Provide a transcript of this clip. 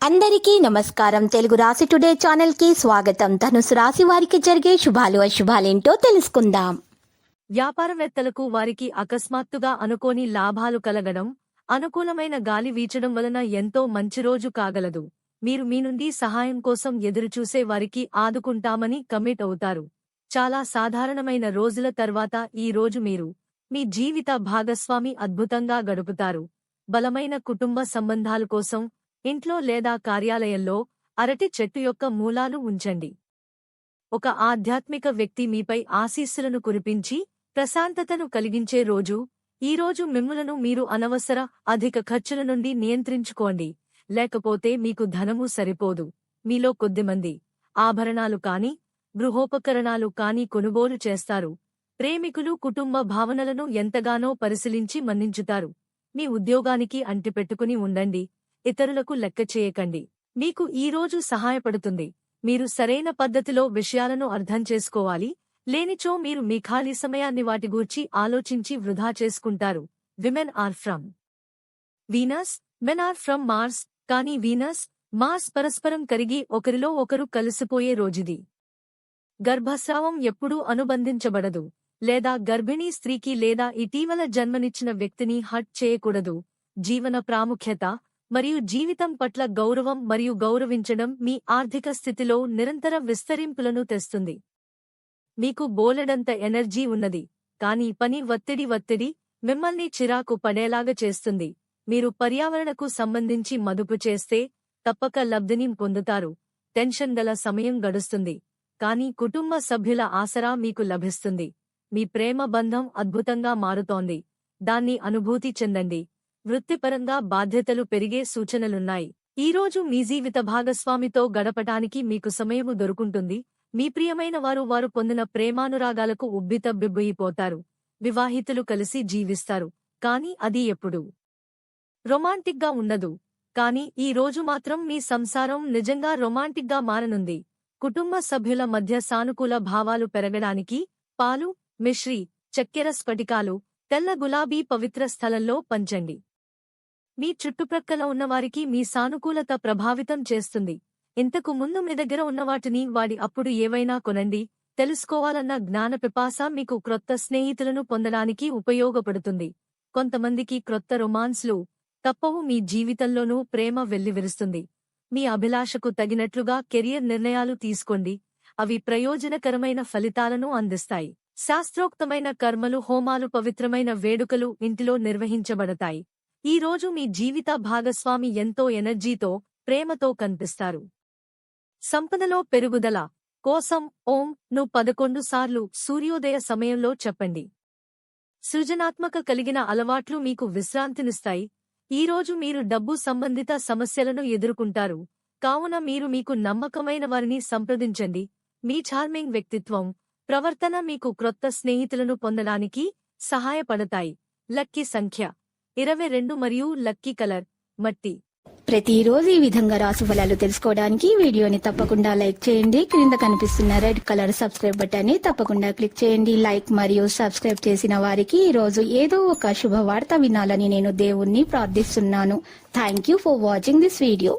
అందరికీ నమస్కారం. తెలుగు రాశి టుడే ఛానల్ కి స్వాగతం. ధనుసు రాశి వారికి జరిగే శుభాలు అశుభాలేంటో తెలుసుకుందాం. వ్యాపారవేత్తలకు వారికి అకస్మాత్తుగా అనుకోని లాభాలు కలగడం, అనుకూలమైన గాలి వీచడం వలన ఎంతో మంచి రోజు కాగలదు. మీరు మీ నుండి సహాయం కోసం ఎదురుచూసే వారికి ఆదుకుంటామని కమిట్ అవుతారు. చాలా సాధారణమైన రోజుల తర్వాత ఈ రోజు మీరు మీ జీవిత భాగస్వామి అద్భుతంగా గడుపుతారు. బలమైన కుటుంబ సంబంధాల కోసం ఇంట్లో లేదా కార్యాలయంలో అరటి చెట్టు యొక్క మూలాలు ఉంచండి. ఒక ఆధ్యాత్మిక వ్యక్తి మీపై ఆశీస్సులను కురిపించి ప్రశాంతతను కలిగించే రోజు ఈ రోజు. మిమ్ములను మీరు అనవసర అధిక ఖర్చుల నుండి నియంత్రించుకోండి, లేకపోతే మీకు ధనము సరిపోదు. మీలో కొద్దిమంది ఆభరణాలు కాని గృహోపకరణాలు కాని కొనుగోలు చేస్తారు. ప్రేమికులు కుటుంబ భావనలను ఎంతగానో పరిశీలించి మన్నించుతారు. మీ ఉద్యోగానికి అంటిపెట్టుకుని ఉండండి, ఇతరులకు లెక్క చేయకండి. మీకు ఈ రోజు సహాయపడుతుంది. మీరు సరైన పద్ధతిలో విషయాలను అర్థం చేసుకోవాలి, లేనిచో మీరు మీ ఖాళీ సమయాన్ని వాటి గూర్చి ఆలోచించి వృధా చేసుకుంటారు. Women are from Venus, men are from Mars. కానీ వీనస్, మార్స్ పరస్పరం కరిగి ఒకరిలో ఒకరు కలిసిపోయే రోజుది. గర్భస్రావం ఎప్పుడూ అనుబంధించబడదు, లేదా గర్భిణీ స్త్రీకి లేదా ఇటీవల జన్మనిచ్చిన వ్యక్తిని హర్ట్ చేయకూడదు. జీవన ప్రాముఖ్యత మరియు జీవితం పట్ల గౌరవం మరియు గౌరవించడం మీ ఆర్థిక స్థితిలో నిరంతర విస్తరింపులను తెస్తుంది. మీకు బోలెడంత ఎనర్జీ ఉన్నది, కానీ పని ఒత్తిడి మిమ్మల్ని చిరాకు పడేలాగా చేస్తుంది. మీరు పర్యావరణకు సంబంధించి మదుపు చేస్తే తప్పక లబ్ధిని పొందుతారు. టెన్షన్ గల సమయం గడుస్తుంది, కానీ కుటుంబ సభ్యుల ఆసరా మీకు లభిస్తుంది. మీ ప్రేమ బంధం అద్భుతంగా మారుతోంది, దాన్ని అనుభూతి చెందండి. వృత్తిపరంగా బాధ్యతలు పెరిగే సూచనలున్నాయి. ఈరోజు మీ జీవిత భాగస్వామితో గడపటానికి మీకు సమయము దొరుకుంటుంది. మీ ప్రియమైన వారు పొందిన ప్రేమానురాగాలకు ఉబ్బితబ్బిబ్బయిపోతారు. వివాహితులు కలిసి జీవిస్తారు, కానీ అది ఎప్పుడూ రొమాంటిక్గా ఉండదు. కానీ ఈ రోజు మాత్రం మీ సంసారం నిజంగా రొమాంటిక్గా మారనుంది. కుటుంబ సభ్యుల మధ్య సానుకూల భావాలు పెరగడానికి పాలు, మిశ్రీ, చక్కెర స్ఫటికాలు, తెల్ల గులాబీ పవిత్ర స్థలంలో పంచండి. మీ చుట్టుప్రక్కల ఉన్నవారికి మీ సానుకూలత ప్రభావితం చేస్తుంది. ఇంతకు ముందు మీ దగ్గర ఉన్నవాటిని వాడి అప్పుడు ఏవైనా కొనండి. తెలుసుకోవాలన్న జ్ఞానపిపాస మీకు క్రొత్త స్నేహితులను పొందడానికి ఉపయోగపడుతుంది. కొంతమందికి క్రొత్త రొమాన్స్లు తప్పవు. మీ జీవితంలోనూ ప్రేమ వెల్లివిరుస్తుంది. మీ అభిలాషకు తగినట్లుగా కెరియర్ నిర్ణయాలు తీసుకోండి, అవి ప్రయోజనకరమైన ఫలితాలను అందిస్తాయి. శాస్త్రోక్తమైన కర్మలు, హోమాలు, పవిత్రమైన వేడుకలు ఇంటిలో నిర్వహించబడతాయి. ఈ రోజు మీ జీవిత భాగస్వామి ఎంతో ఎనర్జీతో, ప్రేమతో కనిపిస్తారు. సంపదలో పెరుగుదల కోసం ఓం ను 11 సార్లు సూర్యోదయ సమయంలో చెప్పండి. సృజనాత్మక కలిగిన అలవాట్లు మీకు విశ్రాంతినిస్తాయి. ఈరోజు మీరు డబ్బు సంబంధిత సమస్యలను ఎదుర్కొంటారు, కావున మీరు మీకు నమ్మకమైన వారిని సంప్రదించండి. మీ చార్మింగ్ వ్యక్తిత్వం, ప్రవర్తన మీకు క్రొత్త స్నేహితులను పొందడానికి సహాయపడతాయి. లక్కీ సంఖ్య 22 మరియు లక్కీ కలర్ మట్టి. ప్రతిరోజు ఈ విధంగా రాశి ఫలాలు తెలుసుకోవడానికి వీడియోని తప్పకుండా లైక్ చేయండి. క్రింద కనిపిస్తున్న రెడ్ కలర్ సబ్స్క్రైబ్ బటన్ ని తప్పకుండా క్లిక్ చేయండి. లైక్ మరియు సబ్స్క్రైబ్ చేసిన వారికి ఈ రోజు ఏదో ఒక శుభవార్త వినాలని నేను దేవుణ్ణి ప్రార్థిస్తున్నాను. Thank you for watching this video.